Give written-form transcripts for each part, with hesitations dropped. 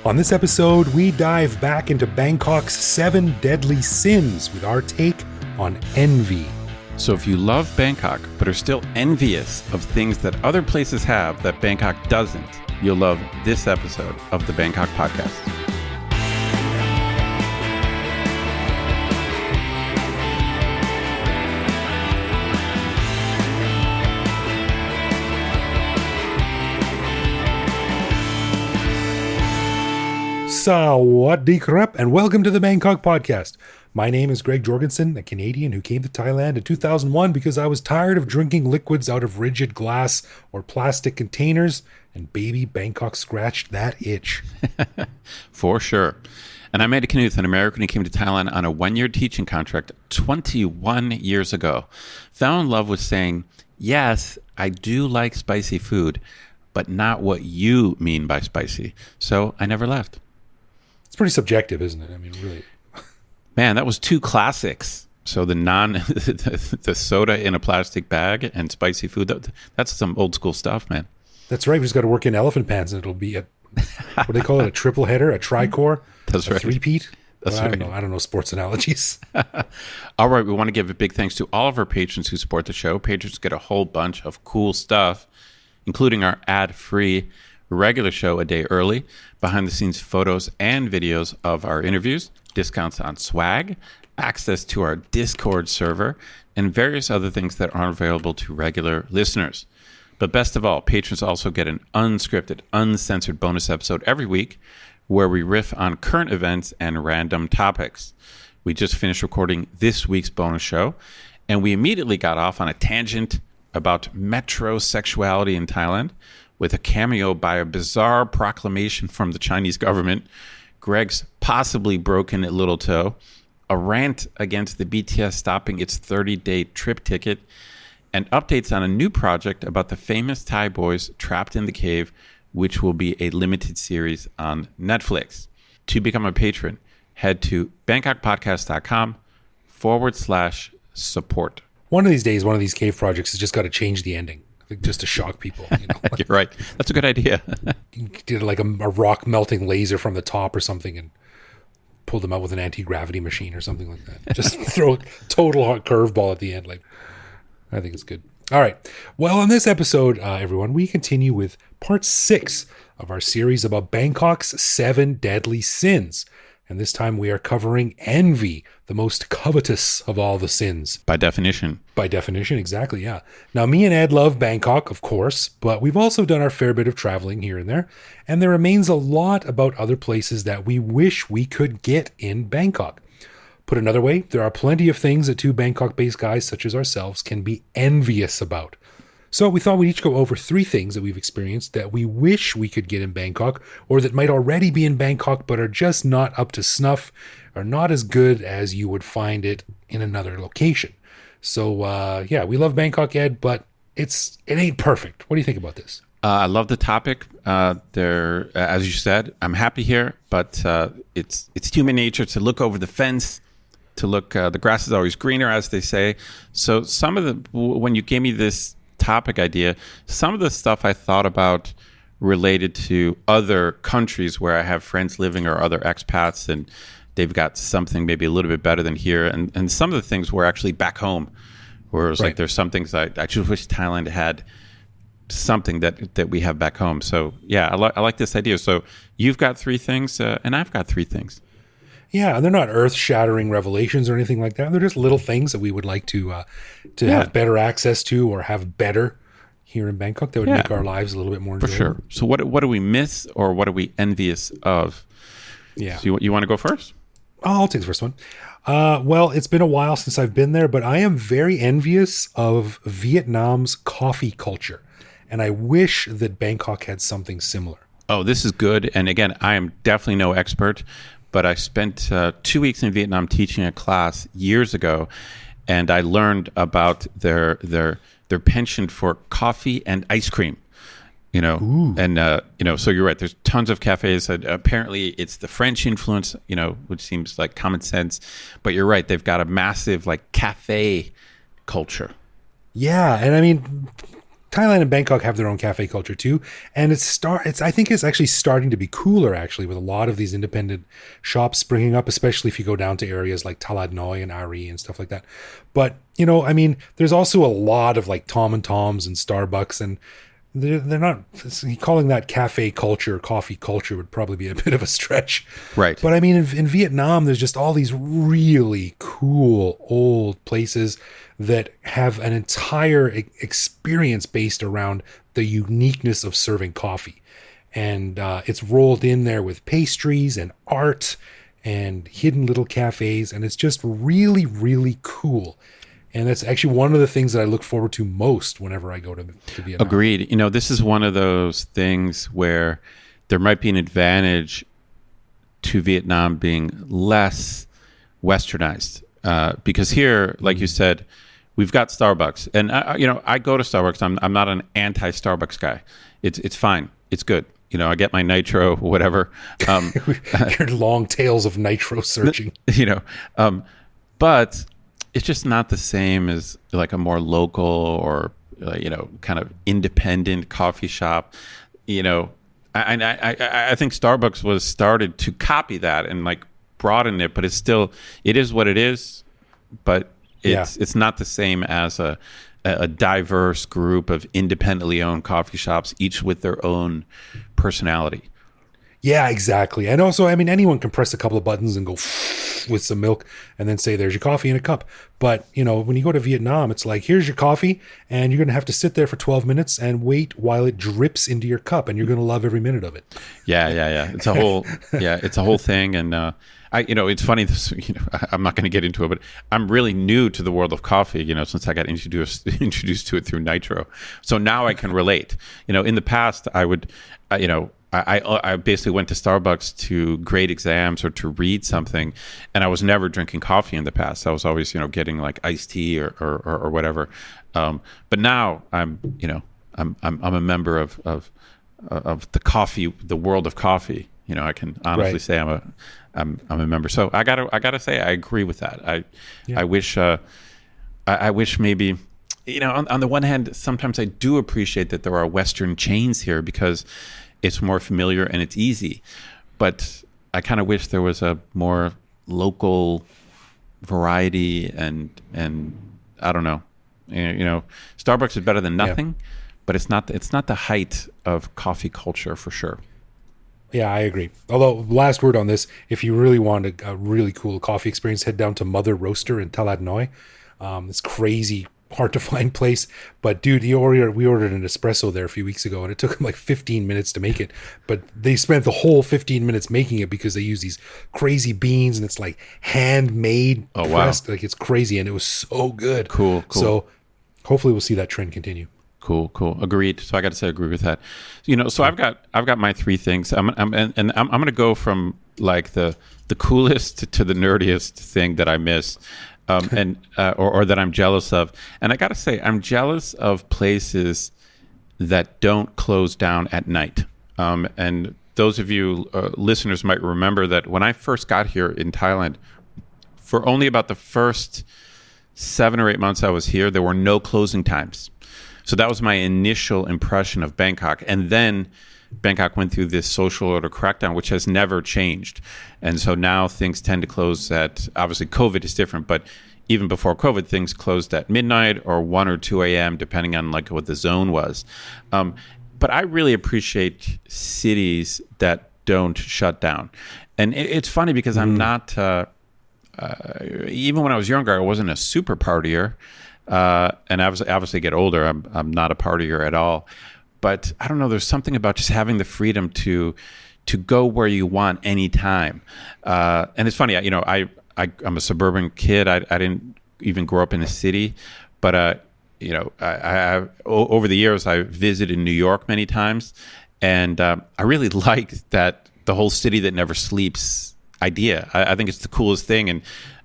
On this episode, we dive back into Bangkok's 7 deadly sins with our take on envy. So if you love Bangkok but are still envious of things that other places have that Bangkok doesn't, you'll love this episode of the Bangkok Podcast. Sawadee krap, and welcome to the Bangkok Podcast. My name is Greg Jorgensen, a Canadian who came to Thailand in 2001 because I was tired of drinking liquids out of rigid glass or plastic containers, and baby, Bangkok scratched that itch. For sure. And I met a Knuth, an American who came to Thailand on a 1-year teaching contract 21 years ago. Fell in love with saying, yes, I do like spicy food, but not what you mean by spicy. So I never left. It's pretty subjective, isn't it? I mean, really. Man, that was 2 classics. So the soda in a plastic bag and spicy food, that's some old school stuff, man. That's right. We just got to work in elephant pants and it'll be what do they call it? A triple header, a tricore, That's a right. three-peat? That's I right. don't know. I don't know sports analogies. All right, we want to give a big thanks to all of our patrons who support the show. Patrons get a whole bunch of cool stuff, including our ad-free regular show a day early, behind-the-scenes photos and videos of our interviews, discounts on swag, access to our Discord server, and various other things that aren't available to regular listeners. But best of all, patrons also get an unscripted, uncensored bonus episode every week where we riff on current events and random topics. We just finished recording this week's bonus show, and we immediately got off on a tangent about metrosexuality in Thailand with a cameo by a bizarre proclamation from the Chinese government, Greg's possibly broken little toe, a rant against the BTS stopping its 30-day trip ticket, and updates on a new project about the famous Thai boys trapped in the cave, which will be a limited series on Netflix. To become a patron, head to bangkokpodcast.com/support. One of these days, one of these cave projects has just got to change the ending, like, just to shock people. You know? You're right. That's a good idea. You did like a rock melting laser from the top or something and pulled them out with an anti-gravity machine or something like that. Just throw a total hot curveball at the end. Like, I think it's good. All right. Well, on this episode, everyone, we continue with part 6 of our series about Bangkok's 7 deadly sins. And this time we are covering envy, the most covetous of all the sins. By definition. By definition, exactly, yeah. Now, me and Ed love Bangkok, of course, but we've also done our fair bit of traveling here and there, and there remains a lot about other places that we wish we could get in Bangkok. Put another way, there are plenty of things that 2 Bangkok-based guys such as ourselves can be envious about. So we thought we'd each go over 3 things that we've experienced that we wish we could get in Bangkok, or that might already be in Bangkok but are just not up to snuff, or not as good as you would find it in another location. So yeah, we love Bangkok, Ed, but it ain't perfect. What do you think about this? I love the topic. There, as you said, I'm happy here, but it's human nature to look over the fence, to look. The grass is always greener, as they say. So when you gave me this topic idea, some of the stuff I thought about related to other countries where I have friends living or other expats, and they've got something maybe a little bit better than here. And some of the things were actually back home, where it's like there's some things I just wish Thailand had something that we have back home. So yeah, I like this idea. So you've got 3 things, and I've got 3 things. Yeah, and they're not earth-shattering revelations or anything like that. They're just little things that we would like to have better access to, or have better here in Bangkok that would make our lives a little bit more enjoyable. For sure. So what do we miss, or what are we envious of? Yeah. So you want to go first? I'll take the first one. Well, it's been a while since I've been there, but I am very envious of Vietnam's coffee culture. And I wish that Bangkok had something similar. Oh, this is good. And again, I am definitely no expert, but I spent 2 weeks in Vietnam teaching a class years ago, and I learned about their penchant for coffee and ice cream. You know, Ooh. And so you're right. There's tons of cafes. Apparently, it's the French influence. Which seems like common sense, but you're right. They've got a massive cafe culture. Yeah, and I mean, Thailand and Bangkok have their own cafe culture too, and I think it's actually starting to be cooler actually with a lot of these independent shops springing up, especially if you go down to areas like Talat Noi and Ari and stuff like that. But I mean, there's also a lot of like Tom and Tom's and Starbucks, and they're not calling that cafe culture, coffee culture would probably be a bit of a stretch. Right. But I mean, in Vietnam, there's just all these really cool old places that have an entire experience based around the uniqueness of serving coffee. And it's rolled in there with pastries and art and hidden little cafes. And it's just really, really cool. And that's actually one of the things that I look forward to most whenever I go to Vietnam. Agreed. This is one of those things where there might be an advantage to Vietnam being less westernized. Because here, like you said, we've got Starbucks. And, I go to Starbucks. I'm not an anti-Starbucks guy. It's fine. It's good. I get my nitro, whatever. Your long tails of nitro searching. But it's just not the same as like a more local or kind of independent coffee shop. I think Starbucks was started to copy that and like broaden it, but it is what it is. But it's not the same as a diverse group of independently owned coffee shops, each with their own personality. Yeah, exactly. And also, I mean, anyone can press a couple of buttons and go with some milk and then say, there's your coffee in a cup. But, when you go to Vietnam, it's like, here's your coffee, and you're going to have to sit there for 12 minutes and wait while it drips into your cup, and you're going to love every minute of it. Yeah. It's a whole thing. And, it's funny, I'm not going to get into it, but I'm really new to the world of coffee, since I got introduced to it through Nitro. So now I can relate. In the past, I would, I basically went to Starbucks to grade exams or to read something, and I was never drinking coffee in the past. I was always, getting like iced tea or whatever. But now I'm a member of the coffee, the world of coffee. I can honestly say I'm a member. So I gotta say I agree with that. I wish maybe. On the one hand, sometimes I do appreciate that there are Western chains here because it's more familiar and it's easy. But I kind of wish there was a more local variety and I don't know. Starbucks is better than nothing, but it's not the height of coffee culture for sure. Yeah, I agree. Although, last word on this, if you really want a really cool coffee experience, head down to Mother Roaster in Talat Noi. It's crazy, hard to find place. But dude, we ordered an espresso there a few weeks ago, and it took them like 15 minutes to make it. But they spent the whole 15 minutes making it because they use these crazy beans, and it's like handmade pressed. Wow. Like, it's crazy, and it was so good. Cool. So hopefully we'll see that trend continue. Cool. Agreed. So I got to say, I agree with that. So I've got my three things. I'm going to go from like the coolest to the nerdiest thing that I miss, or that I'm jealous of. And I got to say, I'm jealous of places that don't close down at night. And those of you listeners might remember that when I first got here in Thailand, for only about the first 7 or 8 months I was here, there were no closing times. So that was my initial impression of Bangkok. And then Bangkok went through this social order crackdown, which has never changed. And so now things tend to close at, obviously COVID is different, but even before COVID, things closed at midnight or 1 or 2 a.m., depending on like what the zone was. But I really appreciate cities that don't shut down. And it's funny because I'm not, even when I was younger, I wasn't a super partier. And obviously get older, I'm not a partier at all. But I don't know, there's something about just having the freedom to go where you want anytime. And it's funny, I'm a suburban kid. I didn't even grow up in a city, but I over the years I visited New York many times, and I really like that the whole city that never sleeps idea. I think it's the coolest thing, and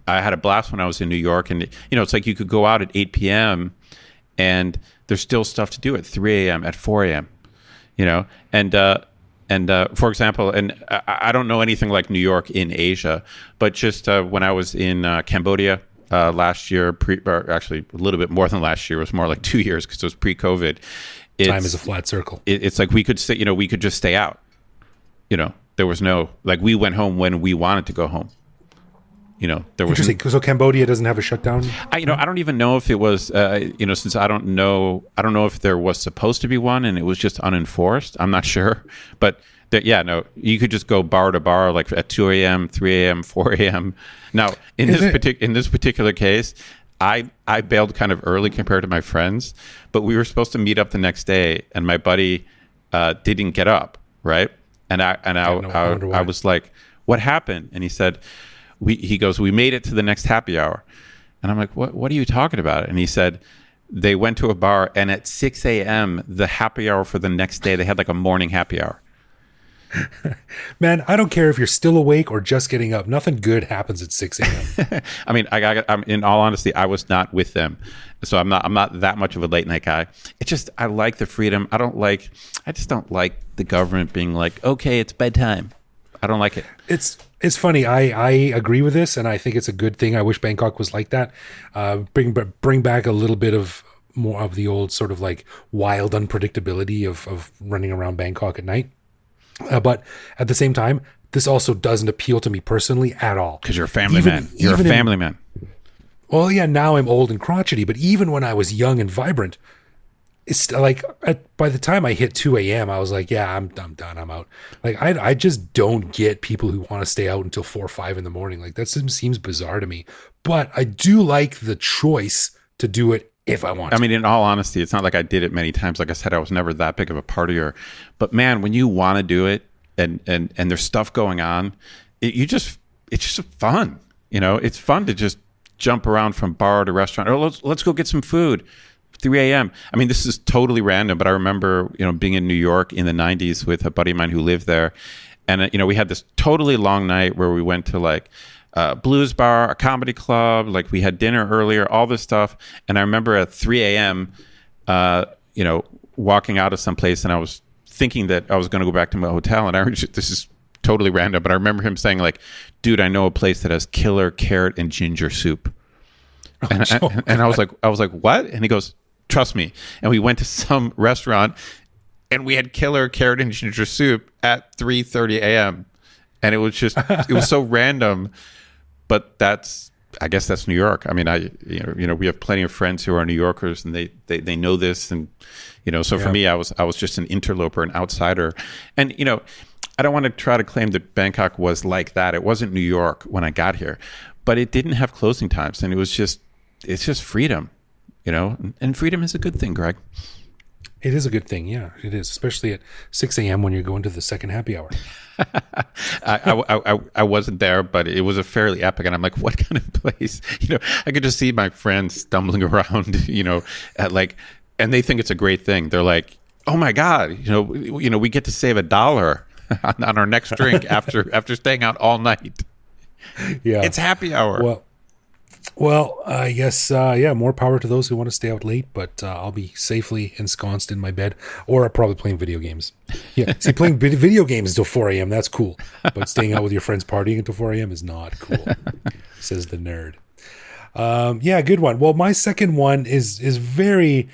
I had a blast when I was in New York, and it's like you could go out at 8 p.m. and there's still stuff to do at 3 a.m., at 4 a.m. And for example, and I don't know anything like New York in Asia, but just when I was in Cambodia last year, or actually a little bit more than last year. It was more like 2 years because it was pre-COVID. Time is a flat circle. It's like we could stay, we could just stay out. There was no, like, we went home when we wanted to go home. There was interesting. So Cambodia doesn't have a shutdown. I don't even know if it was, since I don't know if there was supposed to be one and it was just unenforced. I'm not sure, but you could just go bar to bar, like at 2 a.m., 3 a.m., 4 a.m. Now, in this particular case, I bailed kind of early compared to my friends, but we were supposed to meet up the next day, and my buddy didn't get up, right? And I was like, "What happened?" And he said, "He goes, we made it to the next happy hour." And I'm like, "What are you talking about?" And he said, they went to a bar, and at 6 a.m., the happy hour for the next day, they had like a morning happy hour. Man, I don't care if you're still awake or just getting up. Nothing good happens at 6 a.m. I mean, I'm in all honesty, I was not with them, so I'm not that much of a late night guy. It's just I like the freedom. I just don't like the government being like, okay, it's bedtime. I don't like it. It's funny. I agree with this, and I think it's a good thing. I wish Bangkok was like that. Bring back a little bit of more of the old sort of like wild unpredictability of running around Bangkok at night. But at the same time, this also doesn't appeal to me personally at all. Because you're a family man. You're a family man. Well, yeah, now I'm old and crotchety, but even when I was young and vibrant, it's like by the time I hit 2 a.m., I was like, yeah, I'm done. I'm out. Like, I just don't get people who want to stay out until 4 or 5 in the morning. Like, that seems bizarre to me. But I do like the choice to do it if I want. I mean, in all honesty, it's not like I did it many times. Like I said, I was never that big of a partier. But man, when you want to do it and there's stuff going on, it's just fun. It's fun to just jump around from bar to restaurant. Or let's go get some food. 3 a.m. I mean, this is totally random, but I remember, being in New York in the 90s with a buddy of mine who lived there. And, we had this totally long night where we went to like blues bar, a comedy club, like we had dinner earlier, all this stuff. And I remember at 3 a.m., walking out of someplace, and I was thinking that I was going to go back to my hotel. And this is totally random, but I remember him saying like, dude, I know a place that has killer carrot and ginger soup. And I was like, what? And he goes, trust me. And we went to some restaurant, and we had killer carrot and ginger soup at 3:30 a.m. And it was so random. But I guess that's New York. I mean, we have plenty of friends who are New Yorkers, and they know this, and so for me, I was just an interloper, an outsider, and I don't want to try to claim that Bangkok was like that. It wasn't New York when I got here, but it didn't have closing times, and it's just freedom, and freedom is a good thing, Greg. It is a good thing, yeah, it is, especially at 6 a.m. when you're going to the second happy hour. I wasn't there, but it was a fairly epic, and I'm like, what kind of place? I could just see my friends stumbling around, and they think it's a great thing. They're like, oh my God, we get to save $1 on our next drink after staying out all night. Yeah, it's happy hour. Well, I guess, more power to those who want to stay out late, but I'll be safely ensconced in my bed, or probably playing video games. Yeah, see, playing video games until 4 a.m., that's cool, but staying out with your friends partying until 4 a.m. is not cool, says the nerd. Good one. Well, my second one is very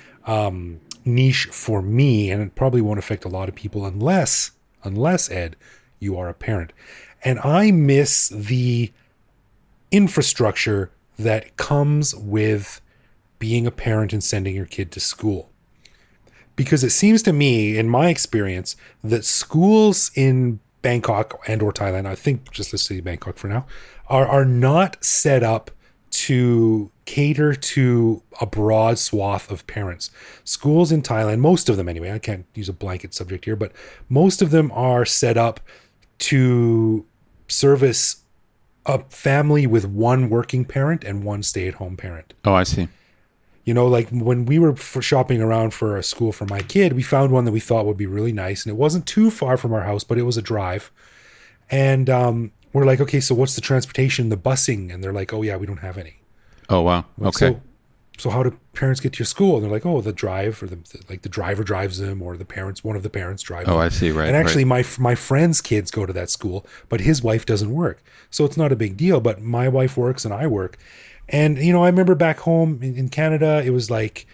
niche for me, and it probably won't affect a lot of people unless, Ed, you are a parent. And I miss the infrastructure that comes with being a parent and sending your kid to school. Because it seems to me, in my experience, that schools in Bangkok and or Thailand, I think just let's say Bangkok for now, are not set up to cater to a broad swath of parents. Schools in Thailand, most of them anyway, I can't use a blanket subject here, but most of them are set up to service a family with one working parent and one stay-at-home parent. Oh, I see. Like when we were shopping around for a school for my kid, we found one that we thought would be really nice, and it wasn't too far from our house, but it was a drive. And we're like, okay, so what's the transportation, the busing? And they're like, oh yeah, we don't have any. Oh wow, okay. so how do parents get to your school? And they're like, oh, the drive, or the driver drives them, or one of the parents drives Oh, them. I see. Right. And actually, Right. my friend's kids go to that school, but his wife doesn't work, so it's not a big deal. But my wife works and I work, and I remember back home in Canada, it was like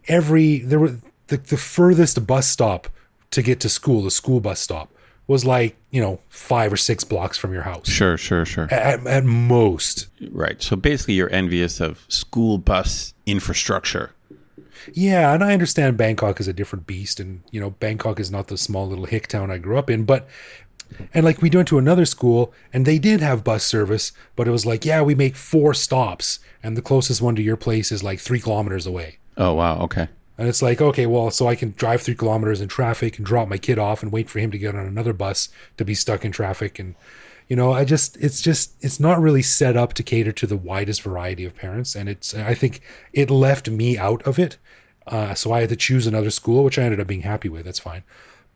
there were the furthest bus stop to get to school, the school bus stop, was like 5 or 6 blocks from your house Sure. Sure. Sure. at most. Right. So basically, you're envious of school bus infrastructure. Yeah, and I understand Bangkok is a different beast, and Bangkok is not the small little hick town I grew up in, but and like we went to another school and they did have bus service, but it was like, yeah, we make 4 stops and the closest one to your place is like 3 kilometers away. Oh, wow. Okay. And it's like, okay, well, so I can drive 3 kilometers in traffic and drop my kid off and wait for him to get on another bus to be stuck in traffic. And, it's not really set up to cater to the widest variety of parents. And I think it left me out of it. So I had to choose another school, which I ended up being happy with. That's fine.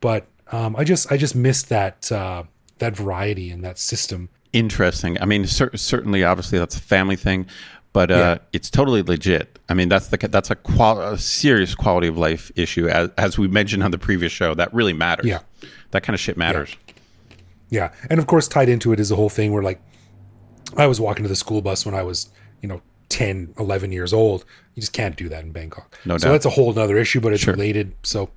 But I just missed that variety and that system. Interesting. I mean, certainly, obviously, that's a family thing, but it's totally legit. I mean, that's a serious quality of life issue, as we mentioned on the previous show. That really matters. Yeah, that kind of shit matters. Yeah. And of course, tied into it is the whole thing where, like, I was walking to the school bus when I was 10, 11 years old. You just can't do that in Bangkok. No doubt. So that's a whole nother issue, but it's Sure. related. So,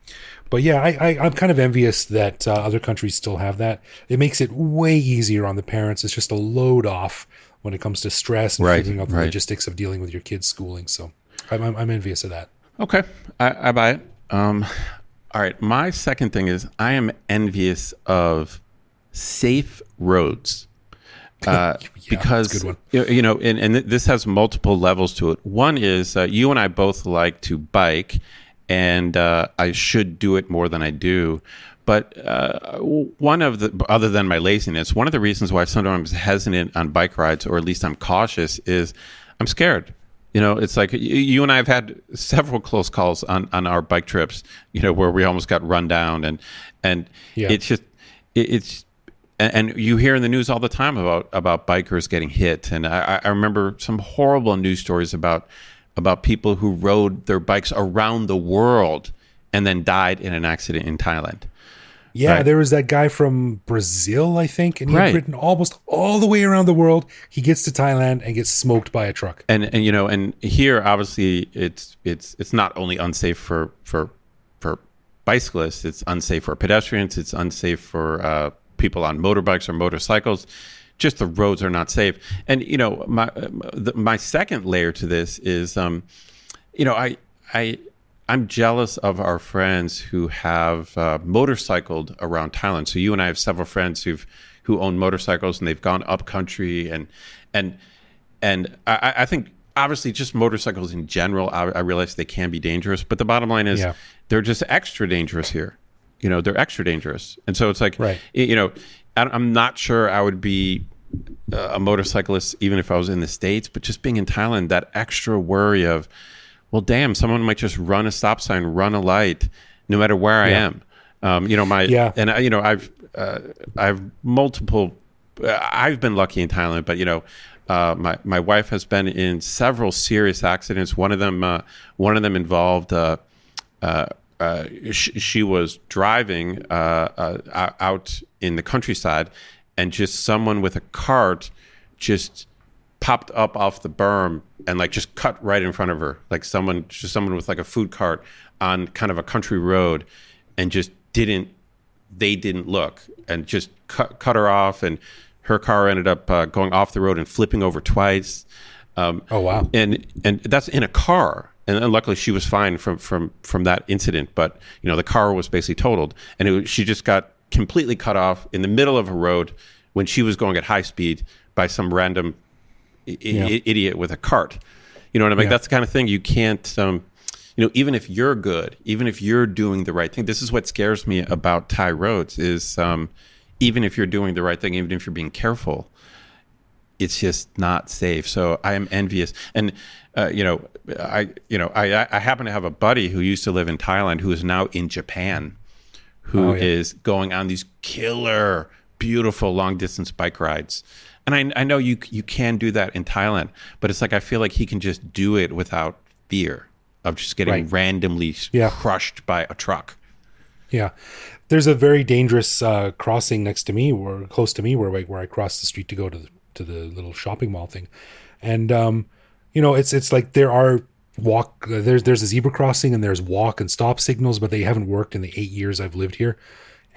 but yeah, I'm kind of envious that other countries still have that. It makes it way easier on the parents. It's just a load off when it comes to stress and Right, figuring out the right. logistics of dealing with your kids' schooling. So I'm envious of that. Okay, I buy it. All right, my second thing is I am envious of safe roads. Because that's a good one. and this has multiple levels to it. One is you and I both like to bike, and I should do it more than I do. But other than my laziness, one of the reasons why sometimes I'm hesitant on bike rides, or at least I'm cautious, is I'm scared. It's like you and I have had several close calls on our bike trips, where we almost got run down, and Yeah. it's just it's. And you hear in the news all the time about bikers getting hit. And I remember some horrible news stories about people who rode their bikes around the world and then died in an accident in Thailand. Yeah, Right. there was that guy from Brazil, I think, and he Right. had ridden almost all the way around the world. He gets to Thailand and gets smoked by a truck. And here obviously it's not only unsafe for bicyclists, it's unsafe for pedestrians, it's unsafe for people on motorbikes or motorcycles. Just the roads are not safe. And my second layer to this is I'm jealous of our friends who have motorcycled around Thailand. So you and I have several friends who own motorcycles, and they've gone up country, and I think obviously just motorcycles in general, I realize they can be dangerous, but the bottom line is they're just extra dangerous here. They're extra dangerous. And so it's like, Right. I'm not sure I would be a motorcyclist even if I was in the States, but just being in Thailand, that extra worry of, well, damn, someone might just run a stop sign, run a light, no matter where I am. And I've multiple, I've been lucky in Thailand, but my wife has been in several serious accidents. One of them involved, she was driving out in the countryside, and just someone with a cart just popped up off the berm and like just cut right in front of her, like someone with like a food cart on kind of a country road, and just didn't look and just cut her off, and her car ended up going off the road and flipping over twice. Oh wow! And that's in a car. And luckily, she was fine from that incident. But the car was basically totaled, and she just got completely cut off in the middle of a road when she was going at high speed by some random idiot with a cart. You know what I mean? Yeah. That's the kind of thing you can't. Even if you're good, even if you're doing the right thing, this is what scares me about Thai roads. Is even if you're doing the right thing, even if you're being careful, it's just not safe. So I am envious. And I happen to have a buddy who used to live in Thailand who is now in Japan, who is going on these killer, beautiful long distance bike rides. And I know you can do that in Thailand, but it's like I feel like he can just do it without fear of just getting Right. randomly Yeah. crushed by a truck. Yeah. There's a very dangerous crossing next to me, or close to me, where I cross the street to go to the little shopping mall thing, and it's like there's a zebra crossing and there's walk and stop signals, but they haven't worked in the 8 years I've lived here,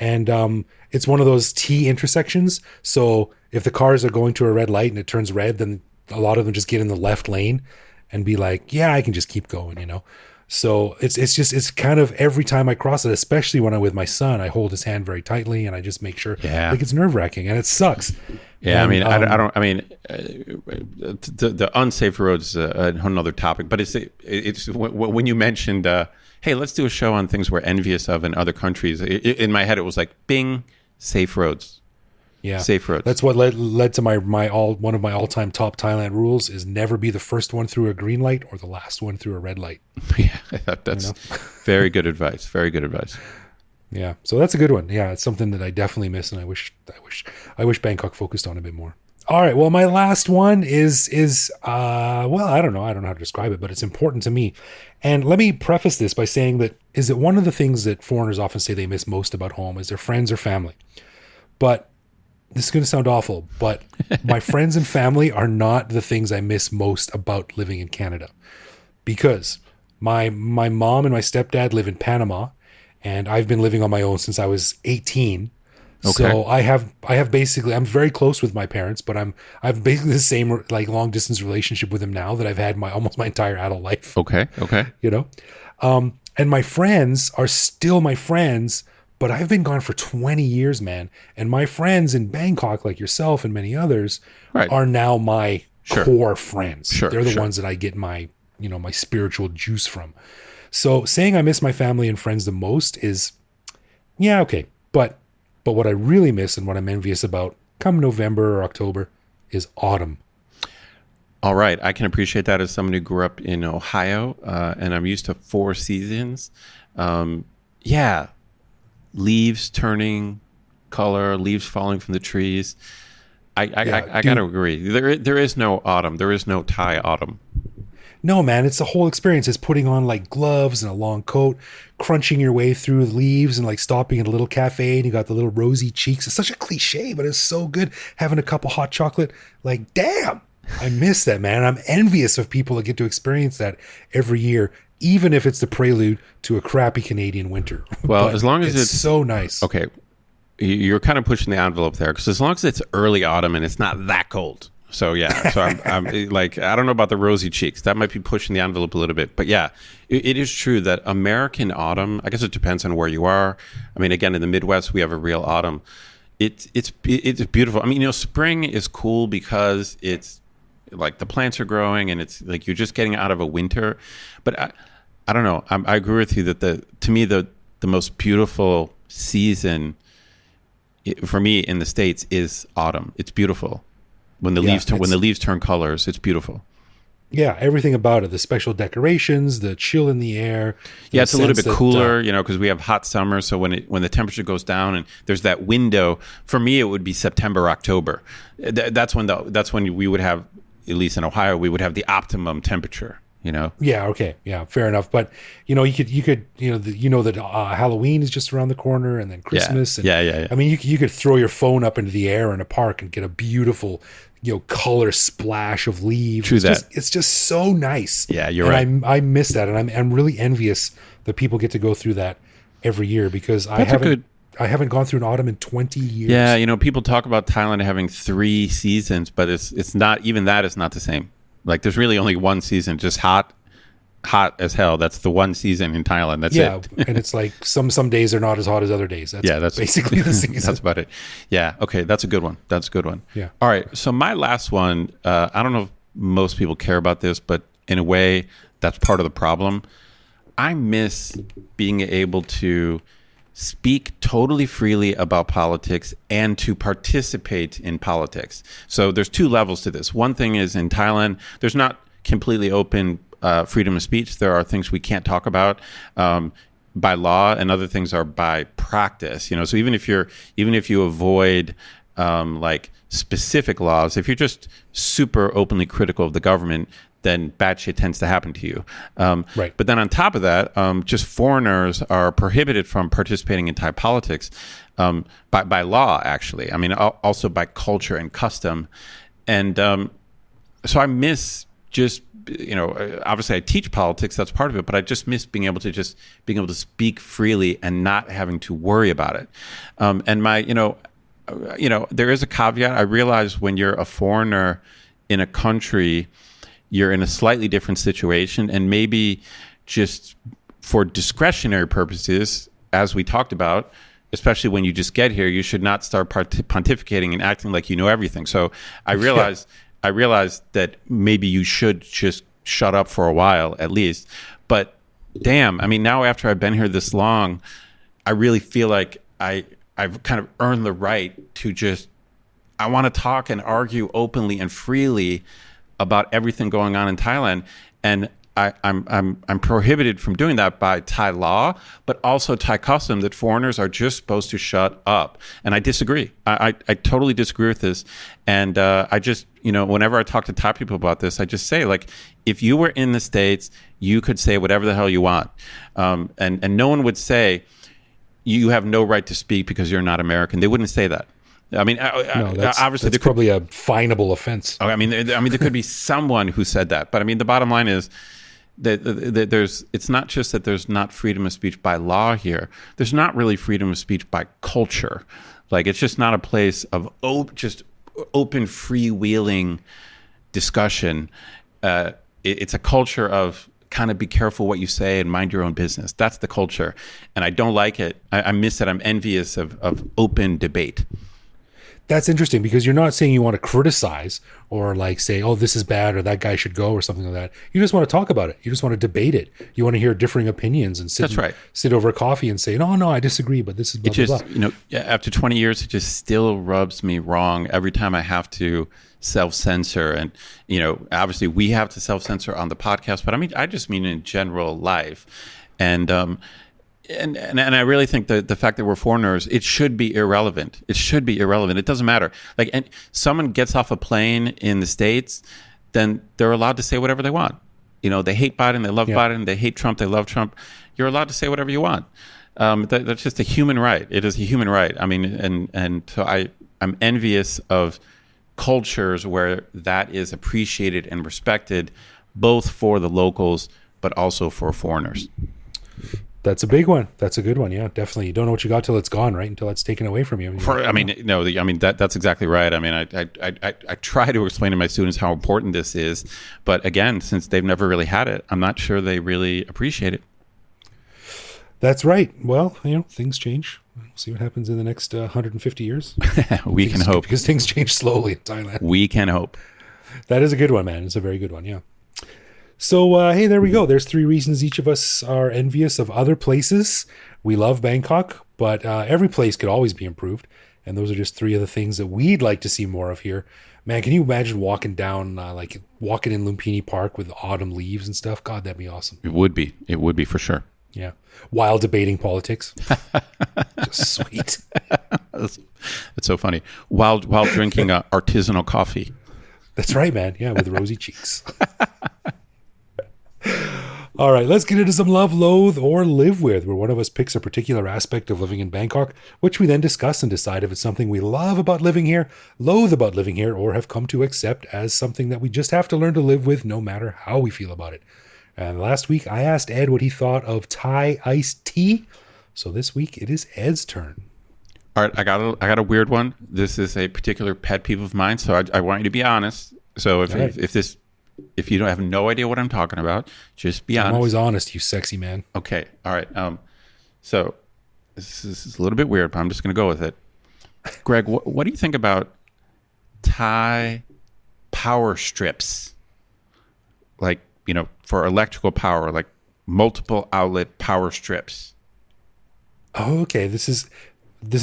and it's one of those T intersections. So if the cars are going to a red light and it turns red, then a lot of them just get in the left lane and be like, yeah, I can just keep going. So it's kind of every time I cross it, especially when I'm with my son, I hold his hand very tightly and I just make sure. Yeah. Like, it's nerve wracking and it sucks. Yeah, And, the unsafe roads is another topic, but it's when you mentioned, hey, let's do a show on things we're envious of in other countries. In my head, it was like, bing, safe roads. Yeah, Safe roads. That's what led to one of my all-time top Thailand rules is never be the first one through a green light or the last one through a red light. Yeah, that's very good advice. Very good advice. Yeah, so that's a good one. Yeah, it's something that I definitely miss, and I wish Bangkok focused on a bit more. All right, well, my last one is well, I don't know how to describe it, but it's important to me. And let me preface this by saying that is it one of the things that foreigners often say they miss most about home is their friends or family. But this is going to sound awful, but my friends and family are not the things I miss most about living in Canada, because my mom and my stepdad live in Panama, and I've been living on my own since I was 18. Okay. So I have basically, I'm very close with my parents, but I've basically the same like long distance relationship with them now that I've had almost my entire adult life. Okay. And my friends are still my friends, but I've been gone for 20 years, man. And my friends in Bangkok, like yourself and many others, Right. are now my core friends. Sure, They're the sure. ones that I get my spiritual juice from. So saying I miss my family and friends the most is, yeah, okay. But what I really miss and what I'm envious about come November or October is autumn. All right. I can appreciate that as someone who grew up in Ohio, and I'm used to 4 seasons. Yeah. Leaves turning color, leaves falling from the trees. I got to agree. There is no autumn. There is no Thai autumn. No, man, it's the whole experience. It's putting on like gloves and a long coat, crunching your way through the leaves and like stopping at a little cafe and you got the little rosy cheeks. It's such a cliche, but it's so good. Having a cup of hot chocolate, like, damn, I miss that, man. I'm envious of people that get to experience that every year, even if it's the prelude to a crappy Canadian winter. Well, But as long as it's so nice. Okay. You're kind of pushing the envelope there, because as long as it's early autumn and it's not that cold. So yeah, so I'm like, I don't know about the rosy cheeks. That might be pushing the envelope a little bit, but yeah, it is true that American autumn, I guess it depends on where you are. I mean, again, in the Midwest, we have a real autumn. It's beautiful. I mean, spring is cool because it's like the plants are growing and it's like you're just getting out of a winter. But I don't know. I agree with you that to me the most beautiful season for me in the States is autumn. It's beautiful. When the leaves turn colors, it's beautiful. Yeah, everything about it, the special decorations, the chill in the air. Yeah, it's a little bit cooler, because we have hot summer. So when the temperature goes down and there's that window, for me it would be September, October. That's when we would have, at least in Ohio, we would have the optimum temperature. Yeah. Okay. Yeah. Fair enough. But you could that Halloween is just around the corner, and then Christmas. Yeah. I mean, you could throw your phone up into the air in a park and get a beautiful, color splash of leaves. True that. It's just so nice. Yeah, you're right. right. I miss that, and I'm really envious that people get to go through that every year, because I haven't gone through an autumn in 20 years. Yeah, people talk about Thailand having 3 seasons, but it's not, even that is not the same. Like, there's really only one season, just hot as hell. That's the one season in Thailand. That's it. Yeah, and it's like some days are not as hot as other days. That's basically the season. That's about it. Yeah. Okay, that's a good one. Yeah. All right. So my last one, I don't know if most people care about this, but in a way, that's part of the problem. I miss being able to speak totally freely about politics and to participate in politics. So there's 2 levels to this. One thing is, in Thailand, there's not completely open freedom of speech. There are things we can't talk about by law, and other things are by practice. So even if you avoid like specific laws, if you're just super openly critical of the government, then bad shit tends to happen to you. Right. But then on top of that, just foreigners are prohibited from participating in Thai politics by law, actually. I mean, also by culture and custom. And so I miss just, obviously I teach politics, that's part of it, but I just miss being able to speak freely and not having to worry about it. And there is a caveat. I realize when you're a foreigner in a country, you're in a slightly different situation, and maybe just for discretionary purposes, as we talked about, especially when you just get here, you should not start pontificating and acting like you know everything. So I realized that maybe you should just shut up for a while at least. But damn, I mean, now after I've been here this long, I really feel like I've kind of earned the right to I want to talk and argue openly and freely about everything going on in Thailand, and I'm prohibited from doing that by Thai law, but also Thai custom that foreigners are just supposed to shut up. And I disagree. I totally disagree with this. And I just, whenever I talk to Thai people about this, I just say, like, if you were in the States, you could say whatever the hell you want, and no one would say you have no right to speak because you're not American. They wouldn't say that. I mean, No, obviously, that's probably a finable offense. I mean, there could be someone who said that, but I mean, the bottom line is that it's not just that there's not freedom of speech by law here. There's not really freedom of speech by culture. Like, it's just not a place of just open, freewheeling discussion. It's a culture of kind of be careful what you say and mind your own business. That's the culture, and I don't like it. I miss it. I'm envious of open debate. That's interesting, because you're not saying you want to criticize or like say, oh, this is bad or that guy should go or something like that. You just want to talk about it. You just want to debate it. You want to hear differing opinions and sit over coffee and say, no, I disagree, but this is blah, blah, blah. After 20 years, it just still rubs me wrong every time I have to self-censor. And, obviously we have to self-censor on the podcast, but I just mean in general life. And I really think that the fact that we're foreigners, it should be irrelevant. It should be irrelevant. It doesn't matter. Like, and someone gets off a plane in the States, then they're allowed to say whatever they want. They hate Biden, they love Biden. They hate Trump, they love Trump. You're allowed to say whatever you want. That's just a human right. It is a human right. I mean, and so I'm envious of cultures where that is appreciated and respected, both for the locals, but also for foreigners. That's a big one. That's a good one. Yeah, definitely. You don't know what you got till it's gone, right? Until it's taken away from you. That's exactly right. I mean, I try to explain to my students how important this is, but again, since they've never really had it, I'm not sure they really appreciate it. That's right. Well, things change. We'll see what happens in the next 150 years. We can hope. Because things change slowly in Thailand. We can hope. That is a good one, man. It's a very good one, yeah. So, hey, there we go. There's 3 reasons each of us are envious of other places. We love Bangkok, but every place could always be improved. And those are just 3 of the things that we'd like to see more of here. Man, can you imagine walking down, walking in Lumpini Park with autumn leaves and stuff? God, that'd be awesome. It would be. It would be for sure. Yeah. While debating politics. Just sweet. That's so funny. While drinking artisanal coffee. That's right, man. Yeah, with rosy cheeks. All right, let's get into some love, loathe, or live with, where one of us picks a particular aspect of living in Bangkok, which we then discuss and decide if it's something we love about living here, loathe about living here, or have come to accept as something that we just have to learn to live with no matter how we feel about it. And last week, I asked Ed what he thought of Thai iced tea. So this week, it is Ed's turn. All right, I got a weird one. This is a particular pet peeve of mine, so I want you to be honest. So if you don't have no idea what I'm talking about, just be honest. I'm always honest, you sexy man. Okay, all right. So this is a little bit weird, but I'm just going to go with it. Greg, what do you think about Thai power strips? Like, for electrical power, like multiple outlet power strips. Oh, okay. This is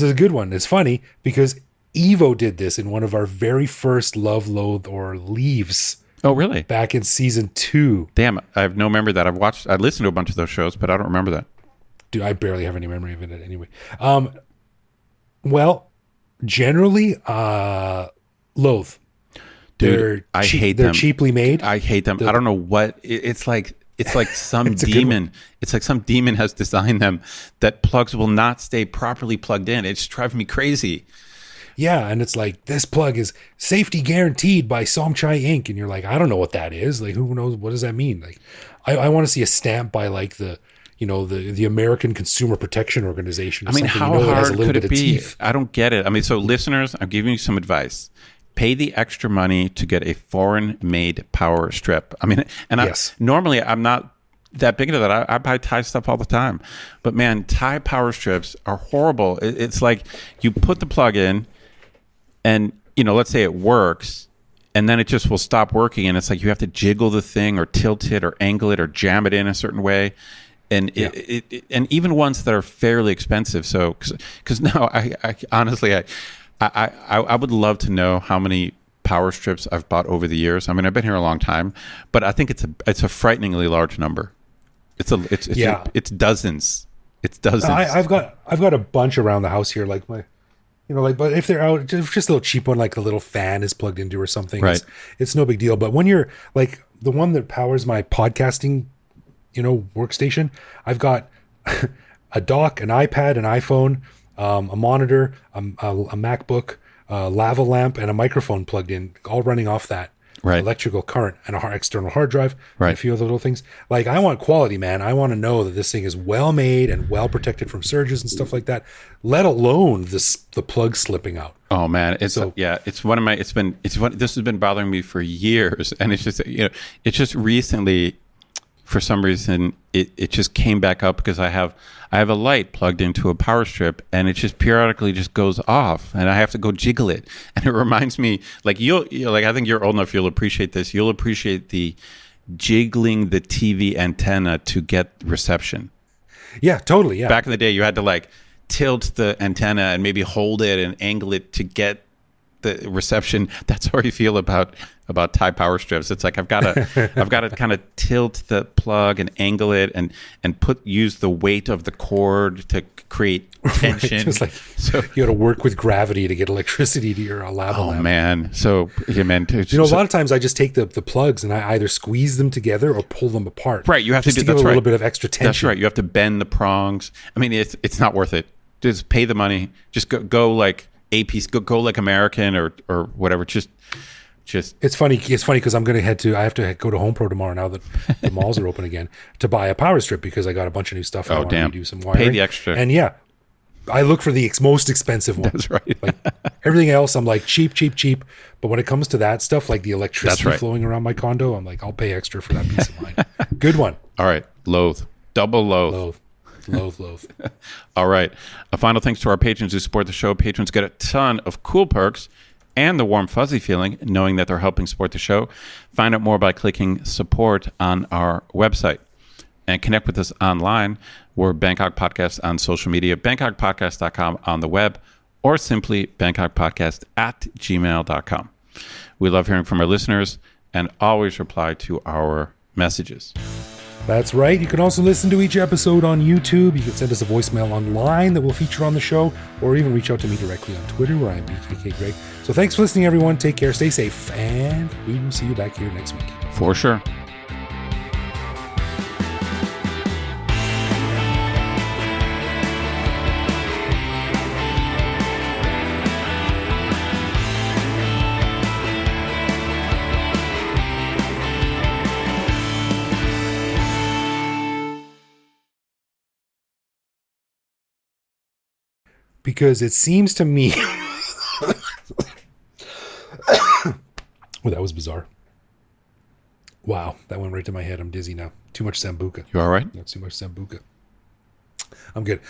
a good one. It's funny because Evo did this in one of our very first Love, Loathe, or Leaves. Oh, really? Back in season 2. Damn, I have no memory of that. I listened to a bunch of those shows, but I don't remember that. Dude, I barely have any memory of it anyway. Well, generally, loathe. Dude, I hate they're them. cheaply made. I hate them. I don't know what it's like. It's like some demon. It's like some demon has designed them that plugs will not stay properly plugged in. It's driving me crazy. Yeah, and it's like, this plug is safety guaranteed by Somchai Inc. And you're like, I don't know what that is. Like, who knows? What does that mean? Like, I want to see a stamp by like the American Consumer Protection Organization. Or I mean, something, how that has a hard little could bit it of be? teeth. I don't get it. I mean, so listeners, I'm giving you some advice. Pay the extra money to get a foreign-made power strip. I mean, and Yes. normally I'm not that big into that. I buy Thai stuff all the time. But man, Thai power strips are horrible. It's like you put the plug in and, let's say it works, and then it just will stop working. And it's like you have to jiggle the thing or tilt it or angle it or jam it in a certain way. And and even ones that are fairly expensive. So, because now I honestly, I would love to know how many power strips I've bought over the years. I mean, I've been here a long time, but I think it's a frighteningly large number. It's dozens. It's dozens. I've got a bunch around the house here, like my, but if they're out, just a little cheap one, like the little fan is plugged into or something. Right. It's no big deal. But when you're like the one that powers my podcasting, workstation, I've got a dock, an iPad, an iPhone, a monitor, a MacBook, a lava lamp, and a microphone plugged in, all running off that electrical current, and a external hard drive, and a few other little things. Like, I want quality, man. I want to know that this thing is well made and well protected from surges and stuff like that, let alone the plug slipping out. Oh man, this has been bothering me for years, and it's just recently, for some reason, it just came back up because I have a light plugged into a power strip, and it just periodically just goes off, and I have to go jiggle it. And it reminds me, like I think you're old enough, you'll appreciate this. You'll appreciate the jiggling the TV antenna to get reception. Yeah, totally. Yeah. Back in the day, you had to like tilt the antenna and maybe hold it and angle it to get the reception. That's how I feel about Thai power strips. It's like I've got to kind of tilt the plug and angle it and use the weight of the cord to create tension. Just like, so you got to work with gravity to get electricity to your lava lamp. Oh man. So yeah, man. A lot of times I just take the plugs and I either squeeze them together or pull them apart. Right. You have to do give a little bit of extra tension. That's right. You have to bend the prongs. I mean, it's not worth it. Just pay the money. Just go like a piece. Go like American or whatever. Just. It's funny because I have to go to Home Pro tomorrow now that the malls are open again to buy a power strip because I got a bunch of new stuff. I want to do some wiring. Pay the extra. And yeah, I look for the most expensive one. That's right. Like everything else, I'm like cheap. But when it comes to that stuff, like the electricity flowing around my condo, I'm like, I'll pay extra for that peace of mind. Good one. All right. Loathe. Double loathe. Loathe. All right. A final thanks to our patrons who support the show. Patrons get a ton of cool perks and the warm fuzzy feeling knowing that they're helping support the show. Find out more by clicking support on our website and connect with us online. We're Bangkok Podcast on social media, bangkokpodcast.com on the web, or simply bangkokpodcast@gmail.com. We love hearing from our listeners and always reply to our messages. That's right. You can also listen to each episode on YouTube. You can send us a voicemail online that we'll feature on the show, or even reach out to me directly on Twitter, where I'm BKK Greg. So thanks for listening, everyone. Take care, stay safe, and we will see you back here next week. For sure. Because it seems to me... Well, that was bizarre. Wow, that went right to my head. I'm dizzy now. Too much Sambuca. You all right? That's too much Sambuca. I'm good.